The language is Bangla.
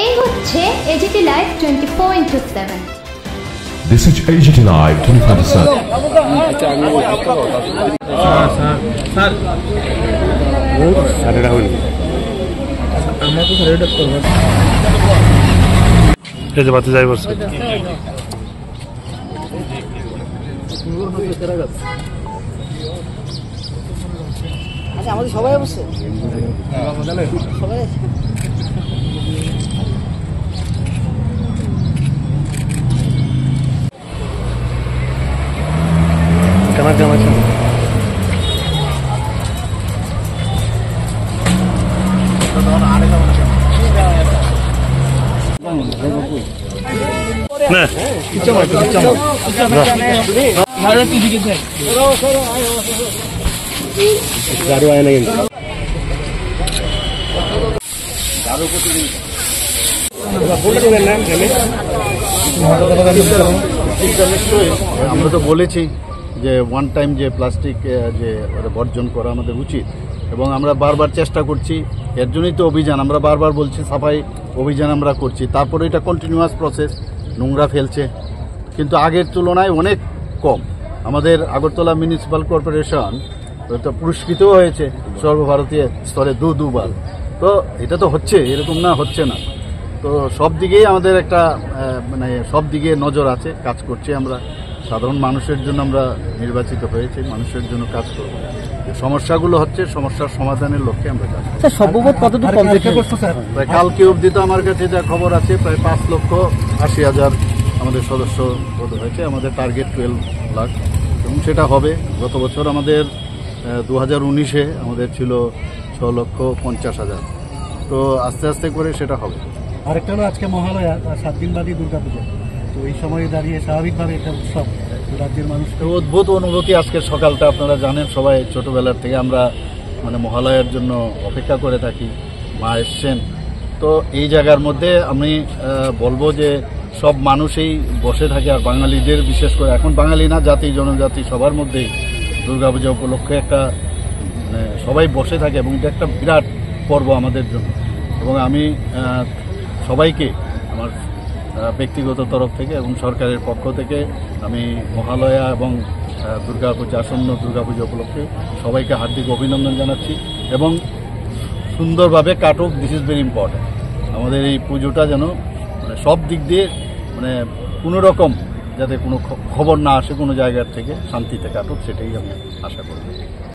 এই হচ্ছে AGT live 24/7। This is AGT Live 24/7. Sir, Rahul. আমরা তো স্যার ডক্টর এই যে বাতি যাই বসে আচ্ছা আমাদের সবাই বসে সবাই কেমন কেমন আছেন? না গাড়ি আয় না কিন্তু আমরা তো বলেছি যে ওয়ান টাইম যে প্লাস্টিক যে বর্জন করা আমাদের উচিত এবং আমরা বারবার চেষ্টা করছি। এর জন্যই তো অভিযান, আমরা বারবার বলছি সাফাই অভিযান আমরা করছি। তারপরে এটা কন্টিনিউয়াস প্রসেস, নোংরা ফেলছে কিন্তু আগের তুলনায় অনেক কম। আমাদের আগরতলা মিউনিসিপ্যাল কর্পোরেশন তো পুরস্কৃতও হয়েছে সর্বভারতীয় স্তরে দুবার। তো এটা তো হচ্ছে, এরকম না হচ্ছে না। তো সব দিকেই আমাদের একটা মানে সব দিকে নজর আছে, কাজ করছি আমরা। সাধারণ মানুষের জন্য আমরা নির্বাচিত হয়েছি, মানুষের জন্য কাজ করব। সমস্যাগুলো হচ্ছে, সমস্যার সমাধানের লক্ষ্যে আমরা কাজ করছি। সর্বমোট কতটুকু প্রায় কালকে অবধি তো আমার কাছে যা খবর আছে প্রায় 5,80,000 আমাদের সদস্য পদ হয়েছে। আমাদের টার্গেট 12 লাখ এবং সেটা হবে। গত বছর আমাদের 2019-এ আমাদের ছিল 6,50,000। তো আস্তে আস্তে করে সেটা হবে। আরেকটা হলো আজকে মহালয়া, 7 দিন বাদই দুর্গাপূজা। তো এই সময়ে দাঁড়িয়ে স্বাভাবিকভাবে একটা উৎসব, রাজ্যের মানুষ তো অদ্ভুত অনুভূতি। আজকের সকালটা আপনারা জানেন সবাই, ছোটোবেলার থেকে আমরা মানে মহালয়ার জন্য অপেক্ষা করে থাকি। মা এসছেন, তো এই জায়গার মধ্যে আমি বলবো যে সব মানুষই বসে থাকে। আর বাঙালিদের বিশেষ করে, এখন বাঙালি না জাতি জনজাতি সবার মধ্যেই দুর্গাপূজা উপলক্ষে একটা মানে সবাই বসে থাকে এবং এটা একটা বিরাট পর্ব আমাদের জন্য। এবং আমি সবাইকে আমার ব্যক্তিগত তরফ থেকে এবং সরকারের পক্ষ থেকে আমি মহালয়া এবং দুর্গাপূজা, আসন্ন দুর্গাপূজা উপলক্ষে সবাইকে হার্দিক অভিনন্দন জানাচ্ছি এবং সুন্দরভাবে কাটুক। This is very important. আমাদের এই পুজোটা যেন মানে সব দিক দিয়ে মানে কোনো রকম যাতে কোনো খবর না আসে কোনো জায়গার থেকে, শান্তিতে কাটুক, সেটাই আমি আশা করব।